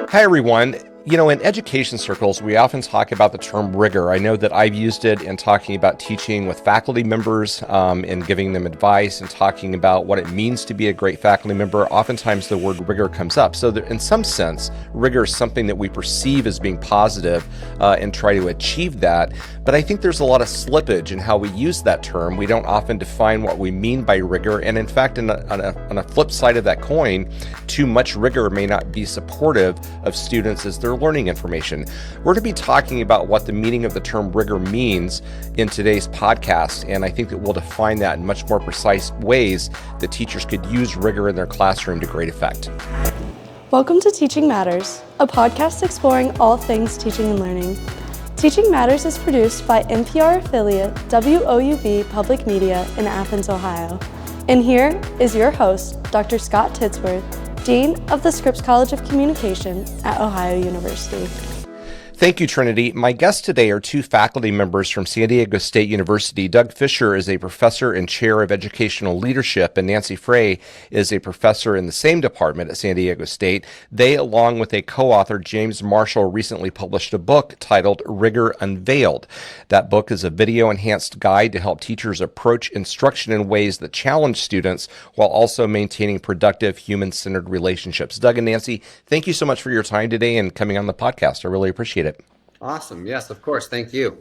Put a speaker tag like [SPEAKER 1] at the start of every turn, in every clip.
[SPEAKER 1] Hi, everyone. In education circles, we often talk about the term rigor. I know that I've used it in talking about teaching with faculty members and giving them advice and talking about what it means to be a great faculty member. Oftentimes, the word rigor comes up. So in some sense, rigor is something that we perceive as being positive and try to achieve that. But I think there's a lot of slippage in how we use that term. We don't often define what we mean by rigor. And in fact, on a flip side of that coin, too much rigor may not be supportive of students as they're learning information. We're going to be talking about what the meaning of the term rigor means in today's podcast, and I think that we'll define that in much more precise ways that teachers could use rigor in their classroom to great effect.
[SPEAKER 2] Welcome to Teaching Matters, a podcast exploring all things teaching and learning. Teaching Matters is produced by NPR affiliate WOUV Public Media in Athens, Ohio. And here is your host, Dr. Scott Titsworth, Dean of the Scripps College of Communication at Ohio University.
[SPEAKER 1] Thank you, Trinity. My guests today are two faculty members from San Diego State University. Doug Fisher is a professor and chair of educational leadership, and Nancy Frey is a professor in the same department at San Diego State. They, along with a co-author, James Marshall, recently published a book titled Rigor Unveiled. That book is a video-enhanced guide to help teachers approach instruction in ways that challenge students while also maintaining productive, human-centered relationships. Doug and Nancy, thank you so much for your time today and coming on the podcast. I really appreciate it.
[SPEAKER 3] Awesome. Yes, of course. Thank you.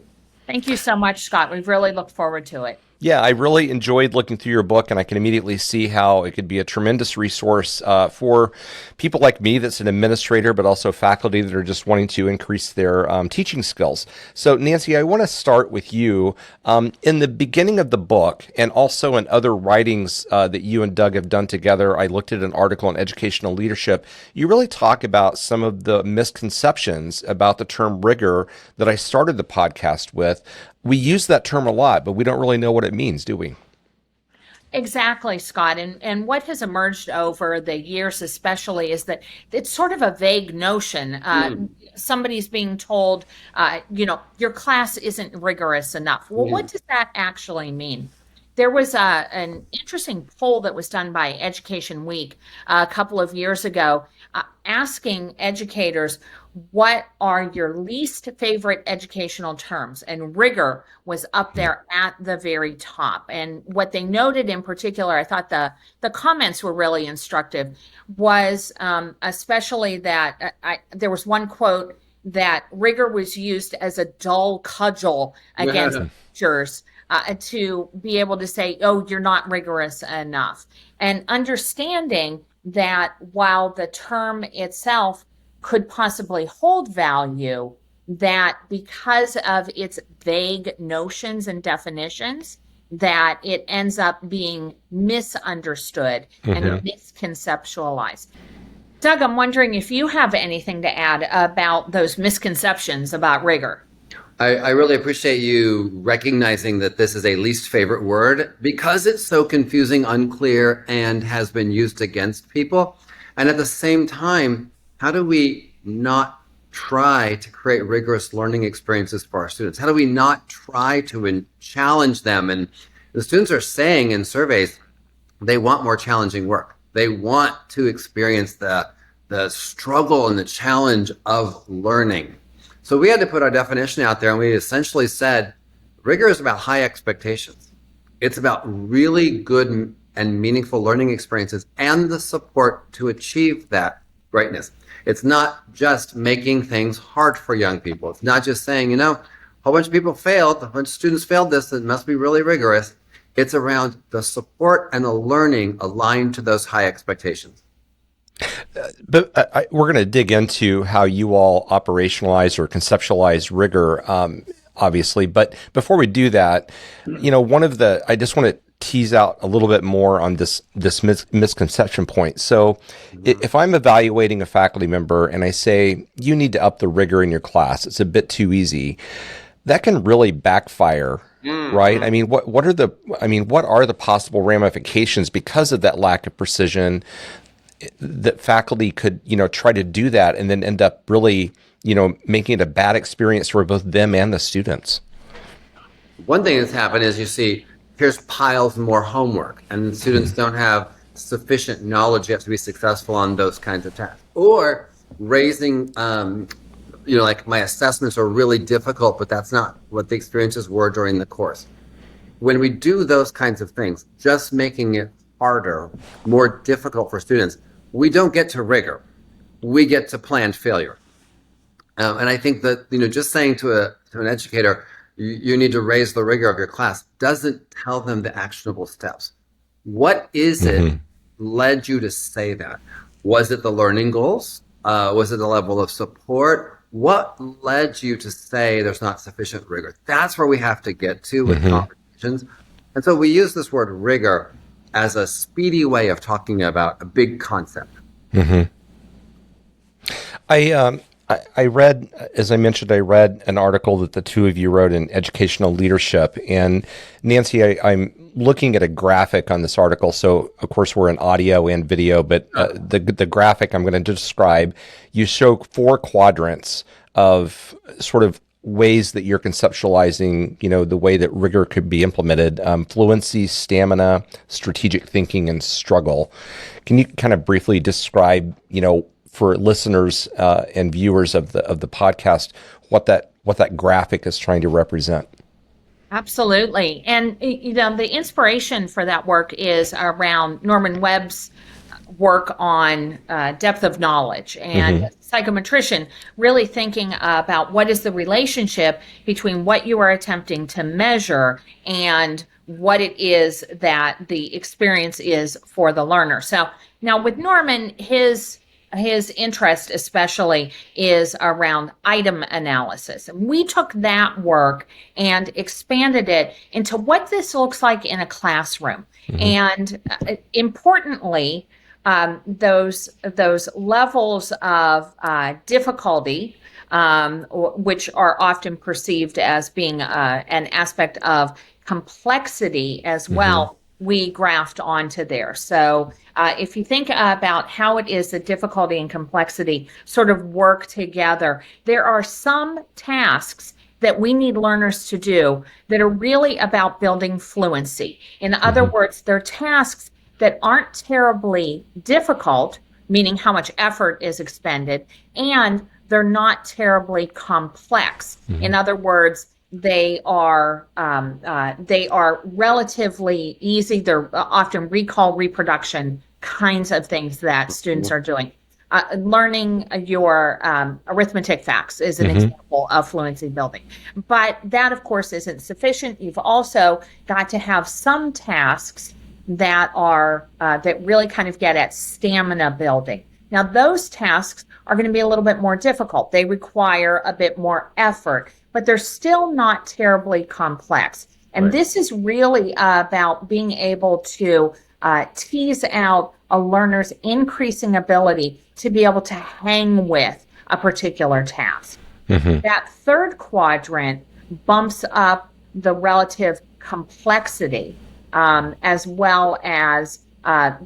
[SPEAKER 4] Thank you so much, Scott. We've really looked forward to it.
[SPEAKER 1] Yeah, I really enjoyed looking through your book, and I can immediately see how it could be a tremendous resource for people like me that's an administrator, but also faculty that are just wanting to increase their teaching skills. So, Nancy, I want to start with you. In the beginning of the book, and also in other writings that you and Doug have done together, I looked at an article on educational leadership. You really talk about some of the misconceptions about the term rigor that I started the podcast with. We use that term a lot, but we don't really know what it means, do we?
[SPEAKER 4] Exactly, Scott. And what has emerged over the years especially is that it's sort of a vague notion. Somebody's being told, your class isn't rigorous enough. Well, what does that actually mean? There was an interesting poll that was done by Education Week a couple of years ago, asking educators, what are your least favorite educational terms? And rigor was up there at the very top. And what they noted in particular, I thought the comments were really instructive, was especially that there was one quote that rigor was used as a dull cudgel against teachers to be able to say, oh, you're not rigorous enough. And understanding that while the term itself could possibly hold value, that because of its vague notions and definitions, that it ends up being misunderstood and misconceptualized. Doug, I'm wondering if you have anything to add about those misconceptions about rigor.
[SPEAKER 3] I really appreciate you recognizing that this is a least favorite word because it's so confusing, unclear, and has been used against people. And at the same time, how do we not try to create rigorous learning experiences for our students? How do we not try to challenge them? And the students are saying in surveys, they want more challenging work. They want to experience the struggle and the challenge of learning. So we had to put our definition out there, and we essentially said, rigor is about high expectations. It's about really good and meaningful learning experiences and the support to achieve that greatness. It's not just making things hard for young people. It's not just saying, a whole bunch of people failed, a bunch of students failed this, it must be really rigorous. It's around the support and the learning aligned to those high expectations.
[SPEAKER 1] But we're going to dig into how you all operationalize or conceptualize rigor, obviously. But before we do that, I just want to tease out a little bit more on this misconception point. So if I'm evaluating a faculty member and I say, you need to up the rigor in your class, it's a bit too easy, that can really backfire. Right? I mean, what are the possible ramifications because of that lack of precision that faculty could, try to do that and then end up really, making it a bad experience for both them and the students?
[SPEAKER 3] One thing that's happened is you see, here's piles more homework, and students don't have sufficient knowledge yet to be successful on those kinds of tasks. Or raising, like my assessments are really difficult, but that's not what the experiences were during the course. When we do those kinds of things, just making it harder, more difficult for students, we don't get to rigor. We get to planned failure. And I think that, just saying to an educator, you need to raise the rigor of your class doesn't tell them the actionable steps. What is it led you to say that? Was it the learning goals? Was it the level of support? What led you to say there's not sufficient rigor? That's where we have to get to with conversations. And so we use this word rigor as a speedy way of talking about a big concept.
[SPEAKER 1] I read, as I mentioned, I read an article that the two of you wrote in Educational Leadership. And Nancy, I'm looking at a graphic on this article. So, of course, we're in audio and video, but the graphic I'm going to describe, you show 4 quadrants of sort of ways that you're conceptualizing, the way that rigor could be implemented: fluency, stamina, strategic thinking, and struggle. Can you kind of briefly describe, for listeners and viewers of the podcast, what that graphic is trying to represent?
[SPEAKER 4] Absolutely. And, the inspiration for that work is around Norman Webb's work on depth of knowledge and psychometrician, really thinking about what is the relationship between what you are attempting to measure and what it is that the experience is for the learner. So now with Norman, his interest especially is around item analysis. And we took that work and expanded it into what this looks like in a classroom. And importantly, those levels of difficulty, which are often perceived as being an aspect of complexity as well, we graphed onto there. So if you think about how it is that difficulty and complexity sort of work together, there are some tasks that we need learners to do that are really about building fluency. In other words, they're tasks that aren't terribly difficult, meaning how much effort is expended, and they're not terribly complex. In other words, they are relatively easy. They're often recall, reproduction kinds of things that students are doing. Learning your arithmetic facts is an example of fluency building. But that, of course, isn't sufficient. You've also got to have some tasks that are that really kind of get at stamina building. Now, those tasks are going to be a little bit more difficult. They require a bit more effort, but they're still not terribly complex. And this is really about being able to tease out a learner's increasing ability to be able to hang with a particular task. That third quadrant bumps up the relative complexity as well as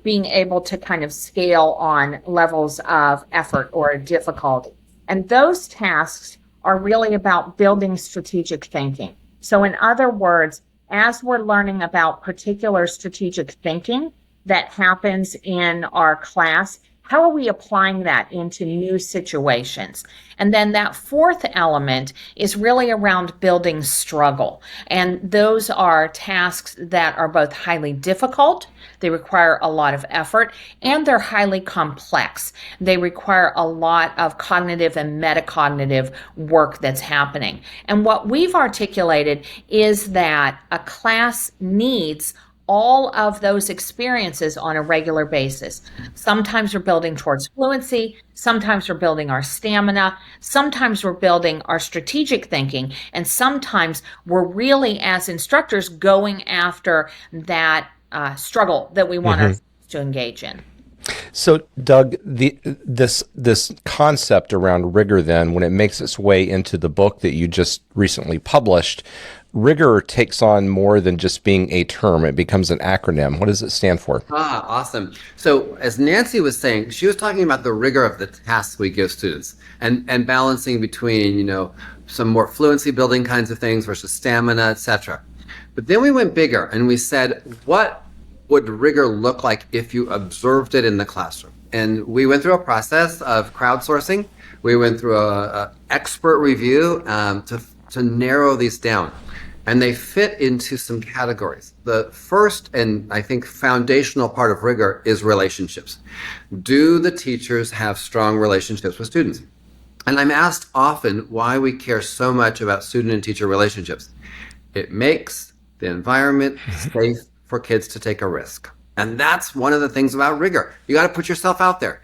[SPEAKER 4] being able to kind of scale on levels of effort or difficulty. And those tasks are really about building strategic thinking. So in other words, as we're learning about particular strategic thinking that happens in our class, how are we applying that into new situations? And then that fourth element is really around building struggle. And those are tasks that are both highly difficult, they require a lot of effort, and they're highly complex. They require a lot of cognitive and metacognitive work that's happening. And what we've articulated is that a class needs all of those experiences on a regular basis. Sometimes we're building towards fluency, sometimes we're building our stamina, sometimes we're building our strategic thinking, and sometimes we're really, as instructors, going after that struggle that we want us to engage in.
[SPEAKER 1] So, Doug, this concept around rigor, then, when it makes its way into the book that you just recently published, rigor takes on more than just being a term. It becomes an acronym. What does it stand for?
[SPEAKER 3] Awesome. So as Nancy was saying, she was talking about the rigor of the tasks we give students and balancing between, some more fluency building kinds of things versus stamina, etc. But then we went bigger and we said, what would rigor look like if you observed it in the classroom? And we went through a process of crowdsourcing. We went through a expert review to narrow these down. And they fit into some categories. The first and I think foundational part of rigor is relationships. Do the teachers have strong relationships with students? And I'm asked often why we care so much about student and teacher relationships. It makes the environment safe for kids to take a risk. And that's one of the things about rigor. You got to put yourself out there.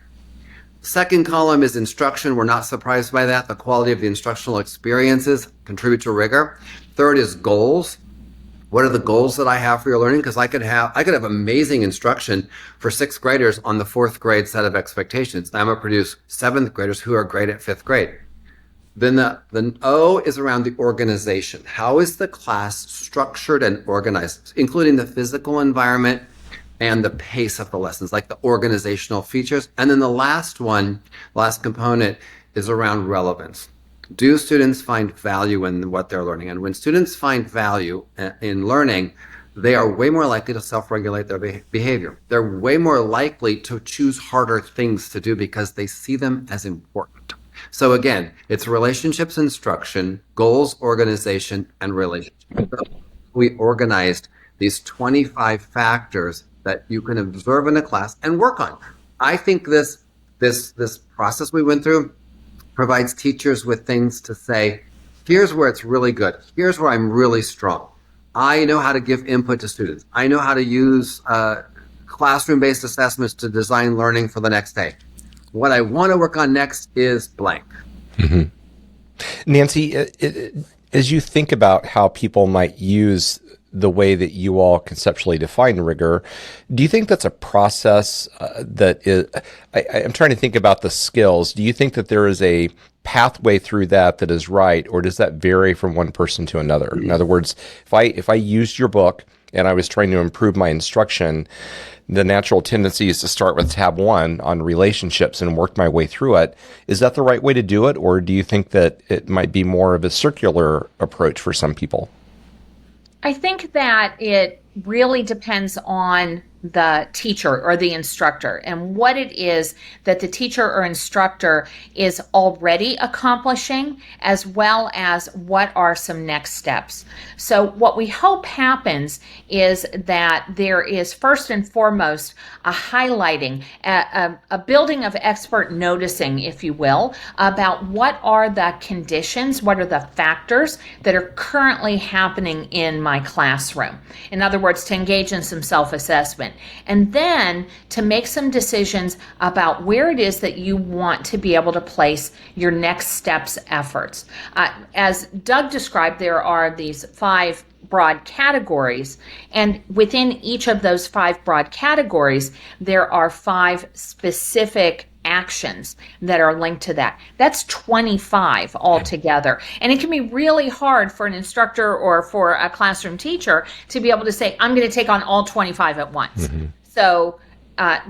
[SPEAKER 3] Second column is instruction. We're not surprised by that. The quality of the instructional experiences contribute to rigor. Third is goals. What are the goals that I have for your learning? Because I could have amazing instruction for sixth graders on the fourth grade set of expectations. I'm going to produce seventh graders who are great at fifth grade. Then the O is around the organization. How is the class structured and organized, including the physical environment and the pace of the lessons, like the organizational features. And then the last component is around relevance. Do students find value in what they're learning? And when students find value in learning, they are way more likely to self-regulate their behavior. They're way more likely to choose harder things to do because they see them as important. So again, it's relationships, instruction, goals, organization, and relationships. We organized these 25 factors that you can observe in a class and work on. I think this process we went through provides teachers with things to say, here's where it's really good. Here's where I'm really strong. I know how to give input to students. I know how to use classroom-based assessments to design learning for the next day. What I want to work on next is blank.
[SPEAKER 1] Mm-hmm. Nancy, as you think about how people might use the way that you all conceptually define rigor, do you think that's a process that is, I'm trying to think about the skills. Do you think that there is a pathway through that is right, or does that vary from one person to another? In other words, if I used your book and I was trying to improve my instruction, the natural tendency is to start with tab 1 on relationships and work my way through it. Is that the right way to do it, or do you think that it might be more of a circular approach for some people?
[SPEAKER 4] I think that it really depends on the teacher or the instructor and what it is that the teacher or instructor is already accomplishing, as well as what are some next steps. So what we hope happens is that there is first and foremost a highlighting, a building of expert noticing, if you will, about what are the conditions, what are the factors that are currently happening in my classroom. In other words, to engage in some self-assessment. And then to make some decisions about where it is that you want to be able to place your next steps efforts. As Doug described, there are these 5 broad categories, and within each of those 5 broad categories, there are 5 specific actions that are linked to that. That's 25 altogether. And it can be really hard for an instructor or for a classroom teacher to be able to say, I'm going to take on all 25 at once. Mm-hmm. So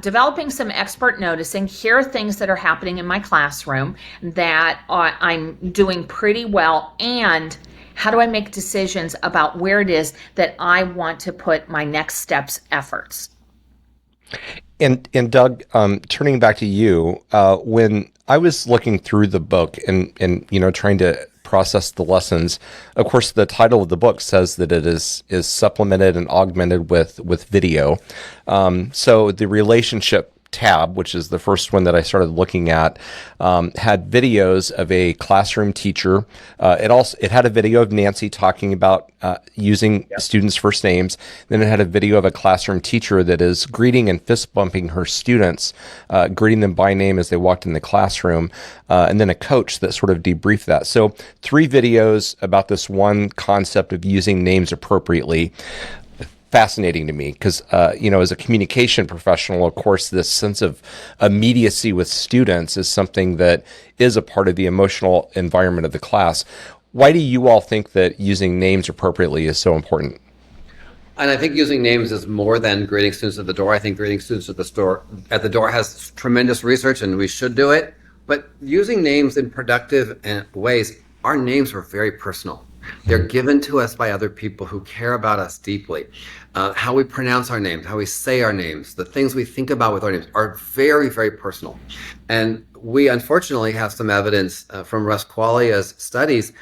[SPEAKER 4] developing some expert noticing, here are things that are happening in my classroom that I'm doing pretty well, and how do I make decisions about where it is that I want to put my next steps efforts?
[SPEAKER 1] And Doug, turning back to you, when I was looking through the book and trying to process the lessons, of course, the title of the book says that it is supplemented and augmented with video. So the relationship tab, which is the first one that I started looking at, had videos of a classroom teacher. It had a video of Nancy talking about using students' first names. Then it had a video of a classroom teacher that is greeting and fist bumping her students, greeting them by name as they walked in the classroom, and then a coach that sort of debriefed that. So 3 videos about this one concept of using names appropriately. Fascinating to me because, as a communication professional, of course, this sense of immediacy with students is something that is a part of the emotional environment of the class. Why do you all think that using names appropriately is so important?
[SPEAKER 3] And I think using names is more than greeting students at the door. I think greeting students at the door has tremendous research, and we should do it. But using names in productive ways, our names are very personal. They're given to us by other people who care about us deeply. How we pronounce our names, how we say our names, the things we think about with our names are very, very personal. And we unfortunately have some evidence from Russ Qualia's studies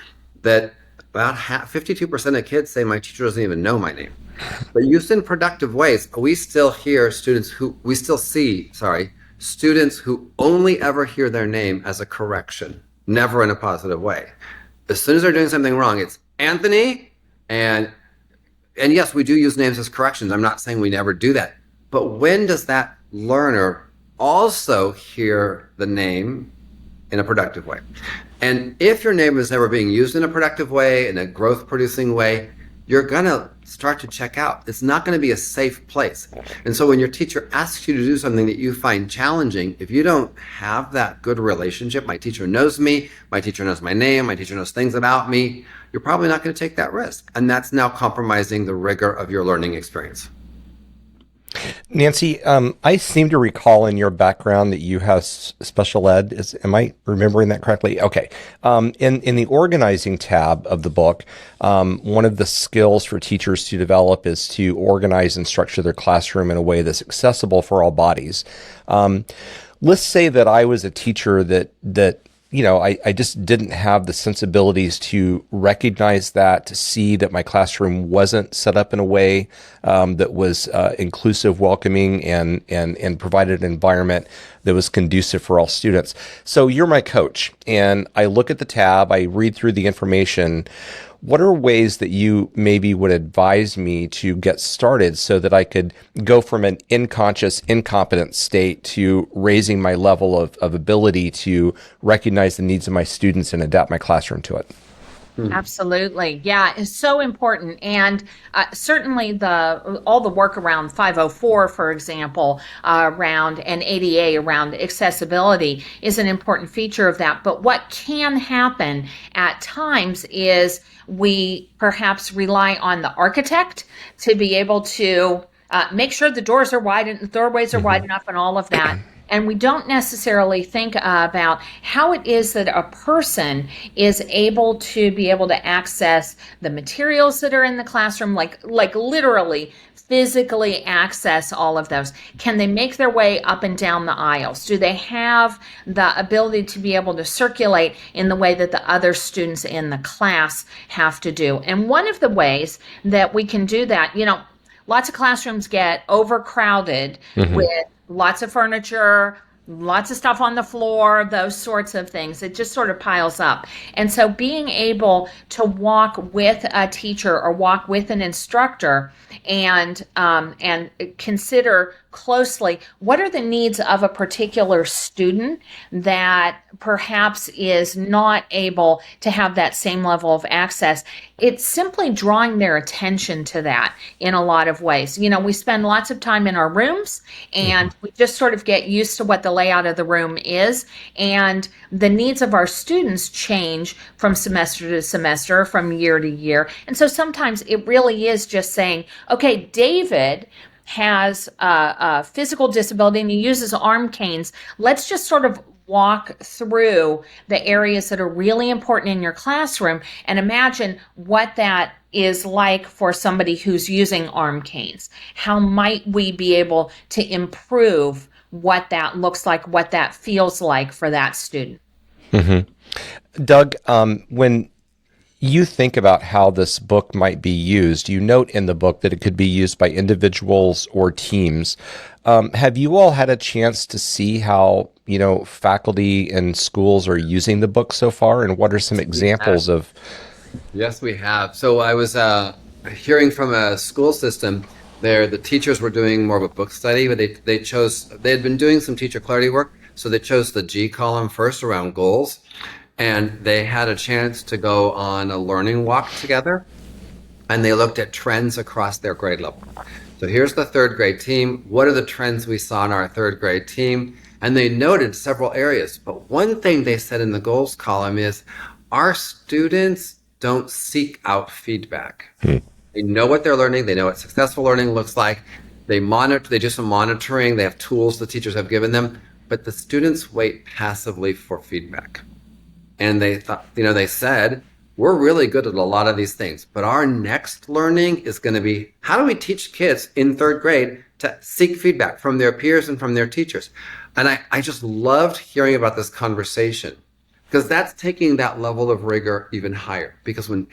[SPEAKER 3] that about 52% of kids say my teacher doesn't even know my name. But used in productive ways, we still see students who only ever hear their name as a correction, never in a positive way. As soon as they're doing something wrong, it's Anthony, and yes, we do use names as corrections. I'm not saying we never do that. But when does that learner also hear the name in a productive way? And if your name is never being used in a productive way, in a growth-producing way, you're going to start to check out. It's not going to be a safe place. And so when your teacher asks you to do something that you find challenging, if you don't have that good relationship, my teacher knows me, my teacher knows my name, my teacher knows things about me, you're probably not going to take that risk. And that's now compromising the rigor of your learning experience.
[SPEAKER 1] Nancy, I seem to recall in your background that you have special ed. Am I remembering that correctly? Okay. In the organizing tab of the book, one of the skills for teachers to develop is to organize and structure their classroom in a way that's accessible for all bodies. Let's say that I was a teacher that I just didn't have the sensibilities to recognize that, to see that my classroom wasn't set up in a way that was inclusive, welcoming, and provided an environment that was conducive for all students. So you're my coach, and I look at the tab, I read through the information. What are ways that you maybe would advise me to get started so that I could go from an unconscious, incompetent state to raising my level of ability to recognize the needs of my students and adapt my classroom to it?
[SPEAKER 4] Absolutely. Yeah, it's so important. And certainly all the work around 504, for example, around and ADA around accessibility is an important feature of that. But what can happen at times is we perhaps rely on the architect to be able to make sure the doors are wide and the doorways are wide enough and all of that. And we don't necessarily think about how it is that a person is able to access the materials that are in the classroom, like literally physically access all of those. Can they make their way up and down the aisles? Do they have the ability to be able to circulate in the way that the other students in the class have to do? And one of the ways that we can do that, lots of classrooms get overcrowded with lots of furniture, lots of stuff on the floor, those sorts of things. It just sort of piles up. And so being able to walk with a teacher or walk with an instructor and consider closely what are the needs of a particular student that perhaps is not able to have that same level of access. It's simply drawing their attention to that in a lot of ways. We spend lots of time in our rooms and we just sort of get used to what the layout of the room is, and the needs of our students change from semester to semester, from year to year. And so sometimes it really is just saying, okay, David has a physical disability and he uses arm canes. Let's just sort of walk through the areas that are really important in your classroom and imagine what that is like for somebody who's using arm canes. How might we be able to improve what that looks like, what that feels like for that student?
[SPEAKER 1] Doug, when you think about how this book might be used, you note in the book that it could be used by individuals or teams. Have you all had a chance to see how, faculty and schools are using the book so far? And what are some examples of?
[SPEAKER 3] Yes, we have. So I was hearing from a school system there, the teachers were doing more of a book study, but they had been doing some teacher clarity work. So they chose the G column first around goals. And they had a chance to go on a learning walk together, and they looked at trends across their grade level. So here's the third grade team. What are the trends we saw in our third grade team? And they noted several areas. But one thing they said in the goals column is our students don't seek out feedback. They know what they're learning. They know what successful learning looks like. They do some monitoring. They have tools the teachers have given them, but the students wait passively for feedback. And they thought, they said, we're really good at a lot of these things, but our next learning is going to be, how do we teach kids in third grade to seek feedback from their peers and from their teachers? And I just loved hearing about this conversation, because that's taking that level of rigor even higher. Because when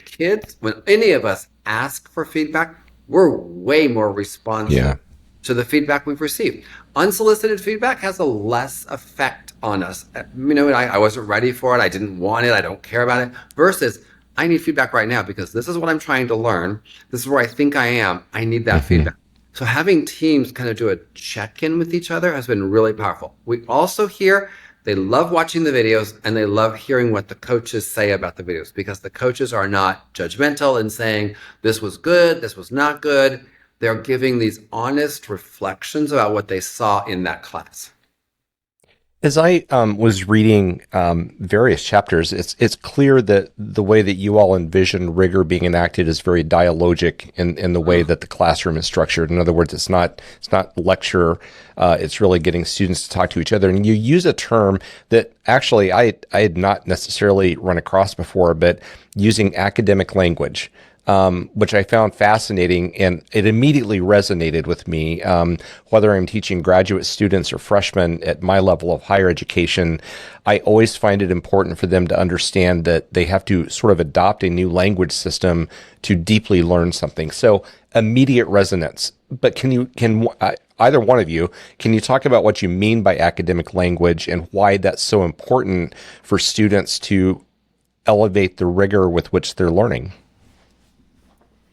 [SPEAKER 3] any of us ask for feedback, we're way more responsive to the feedback we've received. Unsolicited feedback has a less effect on us. I wasn't ready for it. I didn't want it. I don't care about it. Versus, I need feedback right now because this is what I'm trying to learn. This is where I think I am. I need that feedback. So having teams kind of do a check-in with each other has been really powerful. We also hear they love watching the videos and they love hearing what the coaches say about the videos, because the coaches are not judgmental and saying, this was good, this was not good. They're giving these honest reflections about what they saw in that class.
[SPEAKER 1] As I was reading various chapters, it's clear that the way that you all envision rigor being enacted is very dialogic in the way that the classroom is structured. In other words, it's not lecture. It's really getting students to talk to each other. And you use a term that actually I had not necessarily run across before, but using academic language. Which I found fascinating, and it immediately resonated with me. Whether I'm teaching graduate students or freshmen at my level of higher education, I always find it important for them to understand that they have to sort of adopt a new language system to deeply learn something. So immediate resonance. But can either one of you, can you talk about what you mean by academic language and why that's so important for students to elevate the rigor with which they're learning?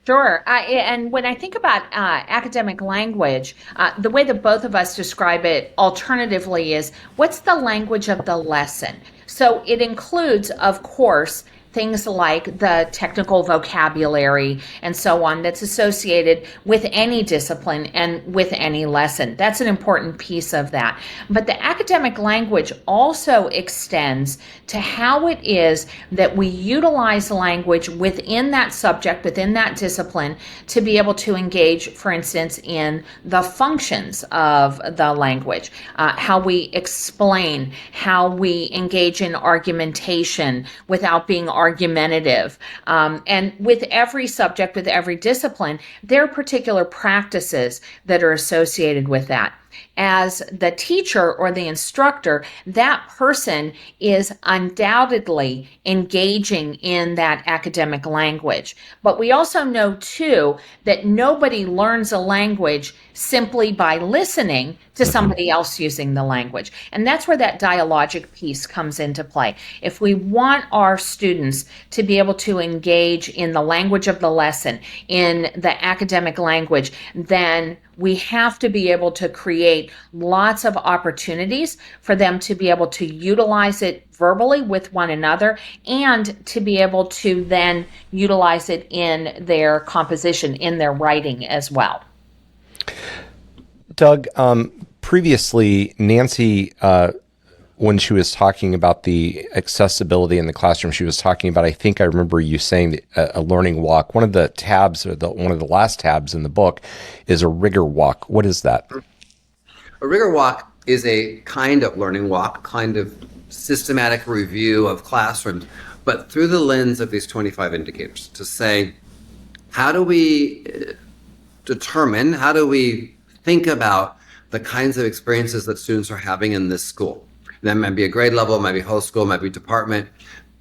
[SPEAKER 4] Sure. And when I think about academic language, the way that both of us describe it alternatively is, what's the language of the lesson? So it includes, of course, things like the technical vocabulary and so on that's associated with any discipline and with any lesson. That's an important piece of that. But the academic language also extends to how it is that we utilize language within that subject, within that discipline, to be able to engage, for instance, in the functions of the language, how we explain, how we engage in argumentation without being argumentative. And with every subject, with every discipline, there are particular practices that are associated with that. As the teacher or the instructor, that person is undoubtedly engaging in that academic language. But we also know, too, that nobody learns a language simply by listening to somebody else using the language. And that's where that dialogic piece comes into play. If we want our students to be able to engage in the language of the lesson, in the academic language, then we have to be able to create lots of opportunities for them to be able to utilize it verbally with one another, and to be able to then utilize it in their composition, in their writing as well.
[SPEAKER 1] Doug, previously, Nancy, when she was talking about the accessibility in the classroom, she was talking about, I think I remember you saying a learning walk. One of the tabs, or one of the last tabs in the book, is a rigor walk. What is that?
[SPEAKER 3] A rigor walk is a kind of learning walk, kind of systematic review of classrooms, but through the lens of these 25 indicators, to say, how do we determine, how do we think about the kinds of experiences that students are having in this school? That might be a grade level, it might be whole school, it might be department,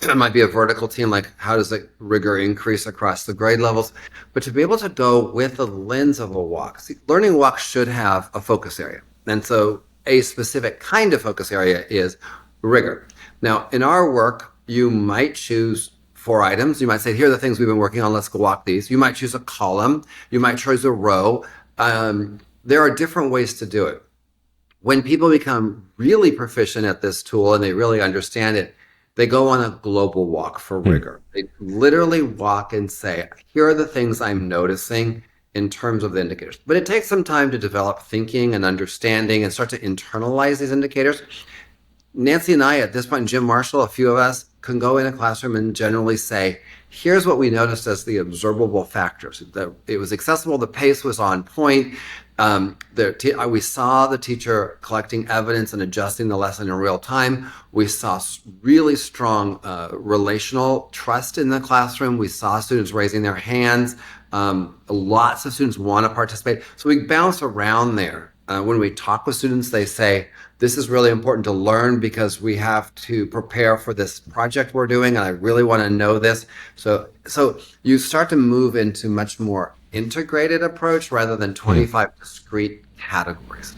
[SPEAKER 3] it might be a vertical team, like how does the rigor increase across the grade levels? But to be able to go with the lens of a walk. See, learning walks should have a focus area. And so a specific kind of focus area is rigor. Now, in our work, you might choose 4 items. You might say, here are the things we've been working on, let's go walk these. You might choose a column. You might choose a row. There are different ways to do it. When people become really proficient at this tool and they really understand it, they go on a global walk for rigor. They literally walk and say, here are the things I'm noticing in terms of the indicators. But it takes some time to develop thinking and understanding and start to internalize these indicators. Nancy and I, at this point, Jim Marshall, a few of us, can go in a classroom and generally say, here's what we noticed as the observable factors. It was accessible, the pace was on point. We saw the teacher collecting evidence and adjusting the lesson in real time. We saw really strong relational trust in the classroom. We saw students raising their hands. Lots of students want to participate. So we bounce around there. When we talk with students, they say, this is really important to learn because we have to prepare for this project we're doing, and I really want to know this. So you start to move into much more integrated approach rather than 25 discrete categories.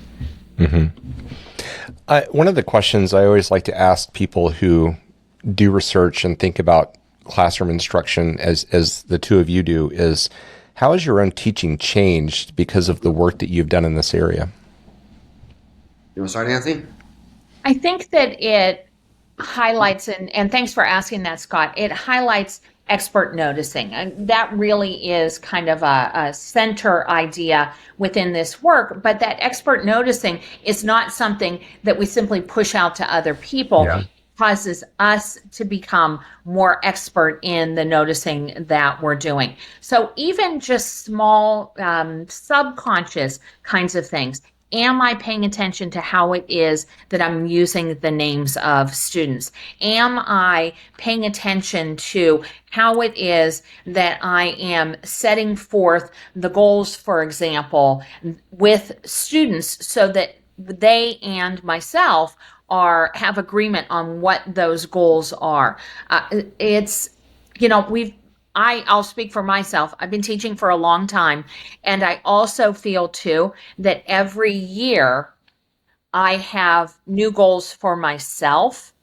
[SPEAKER 1] One of the questions I always like to ask people who do research and think about classroom instruction as the two of you do is, how has your own teaching changed because of the work that you've done in this area?
[SPEAKER 3] You want to start, Nancy?
[SPEAKER 4] I think that it highlights, and thanks for asking that, Scott, it highlights expert noticing. And that really is kind of a center idea within this work, but that expert noticing is not something that we simply push out to other people. Yeah. It causes us to become more expert in the noticing that we're doing. So even just small subconscious kinds of things. Am I paying attention to how it is that I'm using the names of students? Am I paying attention to how it is that I am setting forth the goals, for example, with students so that they and myself have agreement on what those goals are? I'll speak for myself. I've been teaching for a long time, and I also feel too that every year I have new goals for myself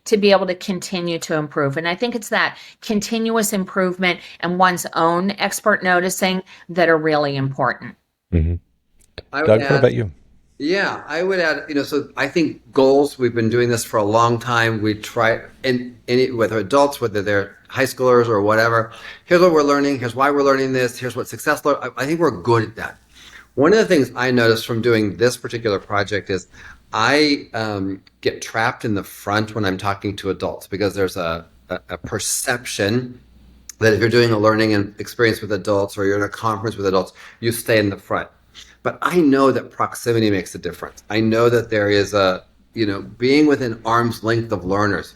[SPEAKER 4] to be able to continue to improve. And I think it's that continuous improvement and one's own expert noticing that are really important.
[SPEAKER 1] Mm-hmm. Doug, what about you?
[SPEAKER 3] Yeah, I would add, so I think goals, we've been doing this for a long time. We try, whether adults, whether they're high schoolers or whatever, here's what we're learning, here's why we're learning this, here's what success looks. I think we're good at that. One of the things I noticed from doing this particular project is I get trapped in the front when I'm talking to adults because there's a perception that if you're doing a learning and experience with adults or you're in a conference with adults, you stay in the front. But I know that proximity makes a difference. I know that there is being within arm's length of learners.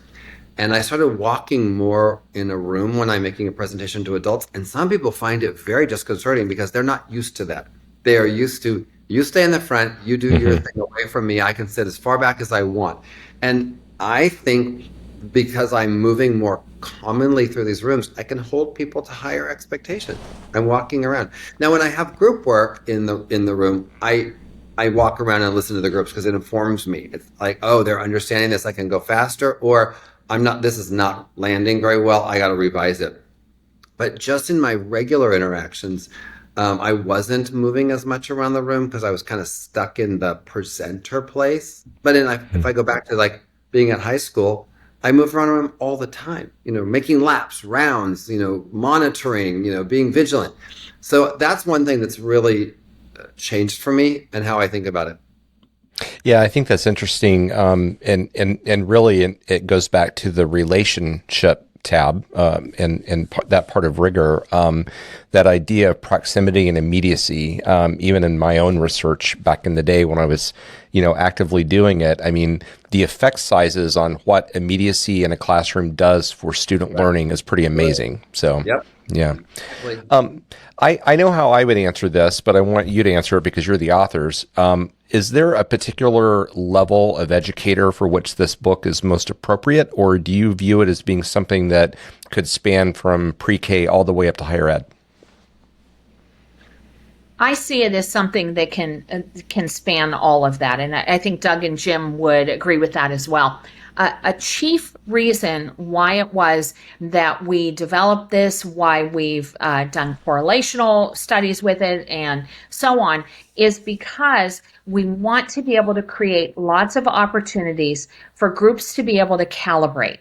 [SPEAKER 3] And I started walking more in a room when I'm making a presentation to adults. And some people find it very disconcerting because they're not used to that. They are used to, you stay in the front, you do your thing away from me, I can sit as far back as I want. And I think because I'm moving more commonly through these rooms, I can hold people to higher expectations. I'm walking around. Now, when I have group work in the room, I walk around and listen to the groups because it informs me. It's like, oh, they're understanding this, I can go faster, or this is not landing very well, I got to revise it. But just in my regular interactions, I wasn't moving as much around the room because I was kind of stuck in the presenter place. But if I go back to like being at high school, I move around the room all the time, making laps, rounds, monitoring, being vigilant. So that's one thing that's really changed for me and how I think about it.
[SPEAKER 1] Yeah, I think that's interesting. And really it goes back to the relationship tab and that part of rigor, that idea of proximity and immediacy. Even in my own research back in the day when I was, actively doing it, I mean, the effect sizes on what immediacy in a classroom does for student learning is pretty amazing. So,
[SPEAKER 3] yep.
[SPEAKER 1] Yeah. I know how I would answer this, but I want you to answer it because you're the authors. Is there a particular level of educator for which this book is most appropriate, or do you view it as being something that could span from pre-K all the way up to higher ed?
[SPEAKER 4] I see it as something that can span all of that, and I think Doug and Jim would agree with that as well. A chief reason why it was that we developed this, why we've done correlational studies with it and so on, is because we want to be able to create lots of opportunities for groups to be able to calibrate.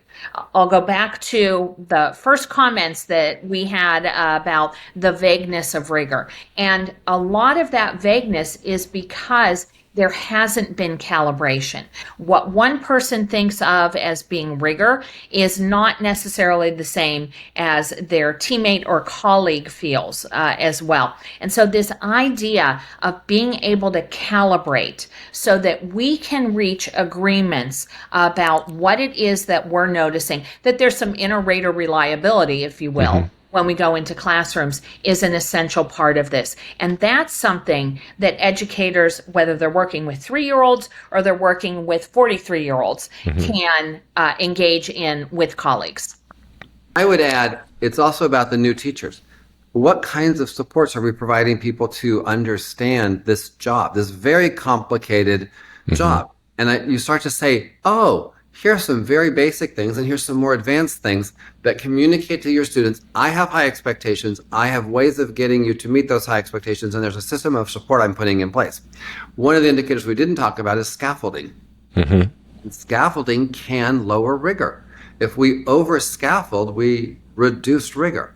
[SPEAKER 4] I'll go back to the first comments that we had about the vagueness of rigor. And a lot of that vagueness is because there hasn't been calibration. What one person thinks of as being rigor is not necessarily the same as their teammate or colleague feels as well. And so this idea of being able to calibrate so that we can reach agreements about what it is that we're noticing, that there's some inter-rater reliability, if you will, when we go into classrooms, is an essential part of this. And that's something that educators, whether they're working with 3-year-olds or they're working with 43-year-olds, can engage in with colleagues.
[SPEAKER 3] I would add, it's also about the new teachers. What kinds of supports are we providing people to understand this job, this very complicated job? And you start to say, oh, here's some very basic things, and here's some more advanced things that communicate to your students. I have high expectations. I have ways of getting you to meet those high expectations, and there's a system of support I'm putting in place. One of the indicators we didn't talk about is scaffolding. And scaffolding can lower rigor. If we over-scaffold, we reduce rigor.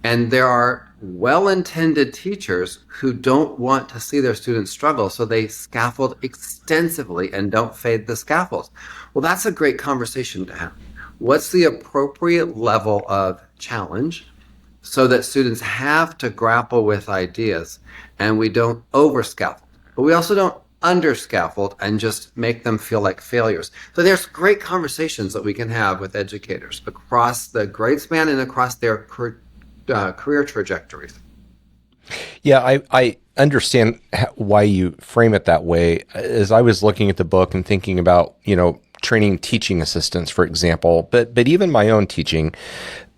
[SPEAKER 3] And there are well-intended teachers who don't want to see their students struggle, so they scaffold extensively and don't fade the scaffolds. Well, that's a great conversation to have. What's the appropriate level of challenge so that students have to grapple with ideas and we don't over-scaffold, but we also don't under-scaffold and just make them feel like failures. So there's great conversations that we can have with educators across the grade span and across their career trajectories.
[SPEAKER 1] Yeah, I understand why you frame it that way. As I was looking at the book and thinking about, training teaching assistants, for example, but even my own teaching,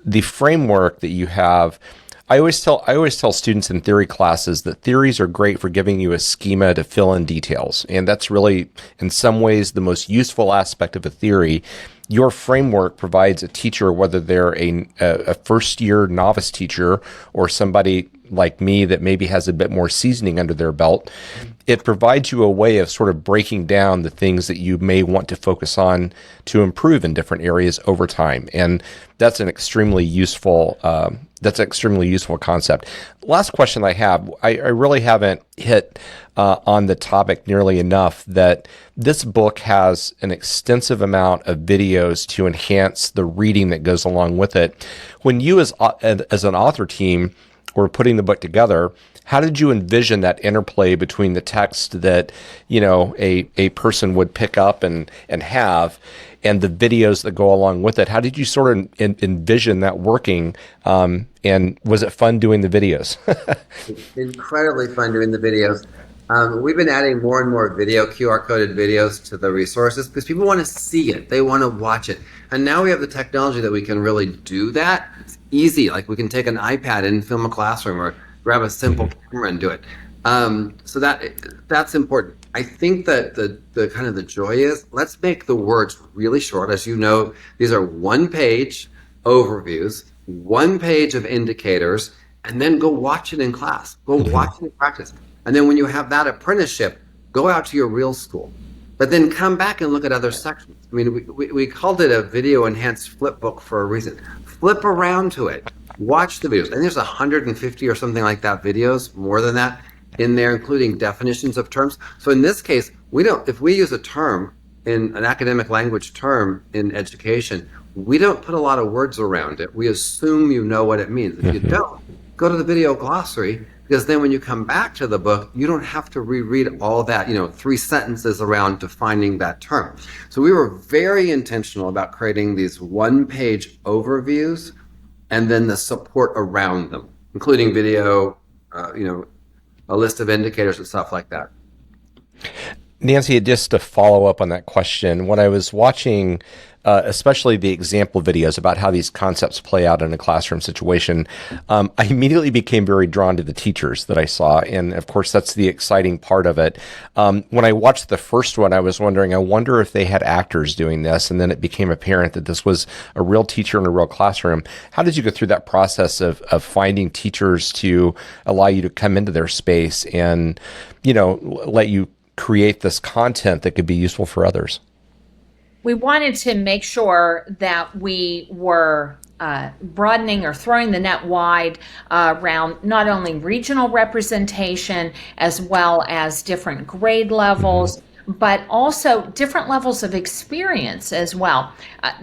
[SPEAKER 1] the framework that you have, I always tell students in theory classes that theories are great for giving you a schema to fill in details. And that's really, in some ways, the most useful aspect of a theory. Your framework provides a teacher, whether they're a first-year novice teacher or somebody like me that maybe has a bit more seasoning under their belt, it provides you a way of sort of breaking down the things that you may want to focus on to improve in different areas over time. And that's an extremely useful concept. Last question I have, I really haven't hit on the topic nearly enough, that this book has an extensive amount of videos to enhance the reading that goes along with it. When you as an author team were putting the book together, how did you envision that interplay between the text that, a person would pick up and have, and the videos that go along with it? How did you sort of envision that working? And was it fun doing the videos?
[SPEAKER 3] Incredibly fun doing the videos. We've been adding more and more QR coded videos to the resources because people want to see it. They want to watch it. And now we have the technology that we can really do that. It's easy. Like we can take an iPad and film a classroom or grab a simple camera and do it. So that's important. I think that the kind of the joy is, let's make the words really short. As you know, these are 1-page overviews, 1 page of indicators, and then go watch it in class. Go watch it in practice. And then when you have that apprenticeship, go out to your real school. But then come back and look at other sections. I mean, we called it a video enhanced flip book for a reason. Flip around to it. Watch the videos. And there's 150 or something like that videos, more than that, in there, including definitions of terms. So in this case, if we use a term in an academic language term in education, we don't put a lot of words around it. We assume you know what it means. If you don't, go to the video glossary, because then when you come back to the book, you don't have to reread all that, 3 sentences around defining that term. So we were very intentional about creating these 1-page overviews and then the support around them, including video, a list of indicators and stuff like that.
[SPEAKER 1] Nancy, just to follow up on that question, when I was watching especially the example videos about how these concepts play out in a classroom situation, I immediately became very drawn to the teachers that I saw. And of course, that's the exciting part of it. When I watched the first one, I was wondering, I wonder if they had actors doing this. And then it became apparent that this was a real teacher in a real classroom. How did you go through that process of finding teachers to allow you to come into their space and, let you create this content that could be useful for others?
[SPEAKER 4] We wanted to make sure that we were broadening or throwing the net wide around not only regional representation as well as different grade levels, but also different levels of experience as well.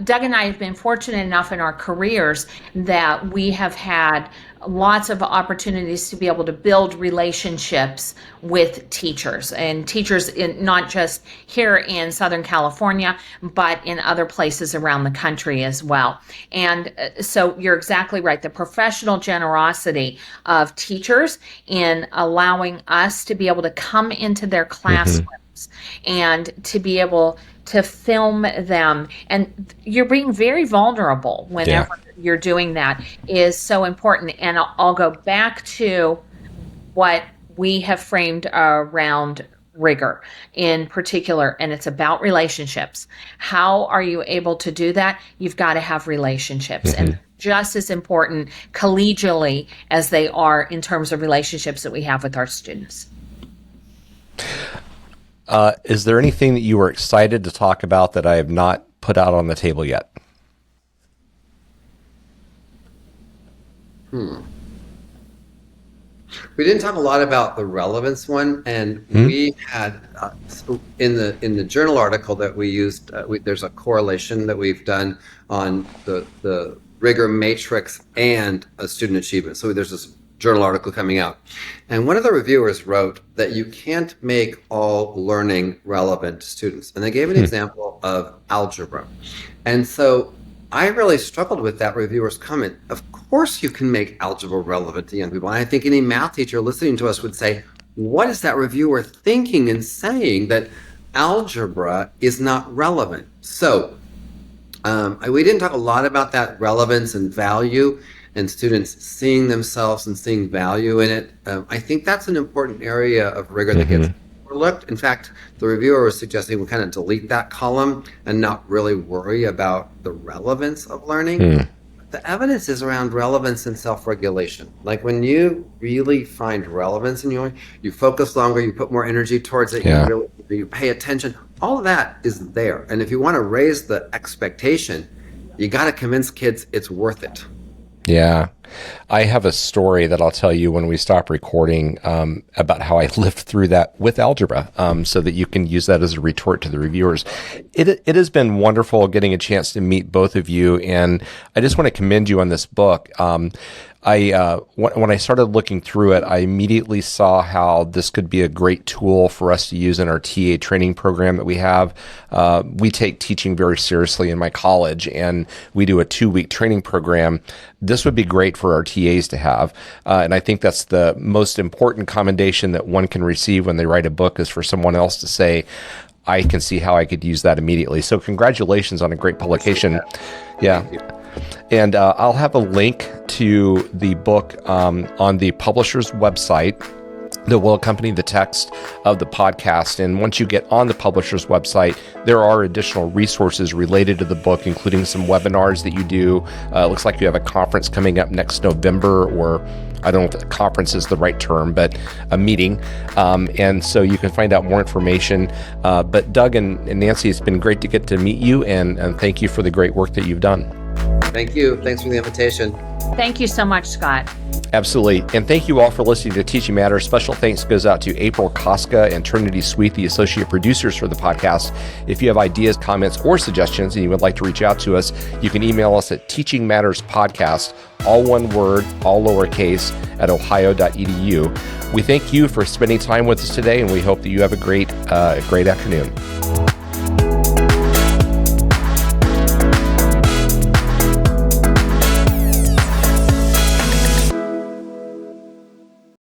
[SPEAKER 4] Doug and I have been fortunate enough in our careers that we have had lots of opportunities to be able to build relationships with teachers, and teachers not just here in Southern California, but in other places around the country as well. And so you're exactly right. The professional generosity of teachers in allowing us to be able to come into their classrooms and to be able to film them, and you're being very vulnerable whenever you're doing that, is so important. And I'll go back to what we have framed around rigor in particular, and it's about relationships. How are you able to do that? You've got to have relationships, and just as important collegially as they are in terms of relationships that we have with our students.
[SPEAKER 1] Is there anything that you were excited to talk about that I have not put out on the table yet?
[SPEAKER 3] We didn't talk a lot about the relevance one, and we had in the journal article that we used. There's a correlation that we've done on the rigor matrix and student achievement. So there's this journal article coming out, and one of the reviewers wrote that you can't make all learning relevant to students, and they gave an example of algebra. And so I really struggled with that reviewer's comment. Of course you can make algebra relevant to young people, and I think any math teacher listening to us would say, what is that reviewer thinking and saying that algebra is not relevant? So we didn't talk a lot about that relevance and value, and students seeing themselves and seeing value in it. I think that's an important area of rigor that gets overlooked. In fact, the reviewer was suggesting we kind of delete that column and not really worry about the relevance of learning. The evidence is around relevance and self-regulation. Like when you really find relevance in your, you focus longer, you put more energy towards it, you pay attention, all of that is there. And if you want to raise the expectation, you got to convince kids it's worth it.
[SPEAKER 1] Yeah. I have a story that I'll tell you when we stop recording about how I lived through that with algebra, so that you can use that as a retort to the reviewers. It has been wonderful getting a chance to meet both of you, and I just want to commend you on this book. When I started looking through it, I immediately saw how this could be a great tool for us to use in our TA training program that we have. We take teaching very seriously in my college, and we do a 2-week training program. This would be great for our TAs to have. And I think that's the most important commendation that one can receive when they write a book, is for someone else to say, I can see how I could use that immediately. So congratulations on a great publication. Yeah. And I'll have a link to the book on the publisher's website that will accompany the text of the podcast. And once you get on the publisher's website, there are additional resources related to the book, including some webinars that you do. It looks like you have a conference coming up next November, or I don't know if conference is the right term, but a meeting. And so you can find out more information. But Doug and Nancy, it's been great to get to meet you, and thank you for the great work that you've done.
[SPEAKER 3] Thank you. Thanks for the invitation.
[SPEAKER 4] Thank you so much, Scott.
[SPEAKER 1] Absolutely. And thank you all for listening to Teaching Matters. Special thanks goes out to April Koska and Trinity Sweet, the associate producers for the podcast. If you have ideas, comments, or suggestions, and you would like to reach out to us, you can email us at teachingmatterspodcast, all one word, all lowercase, at ohio.edu. We thank you for spending time with us today, and we hope that you have a great afternoon.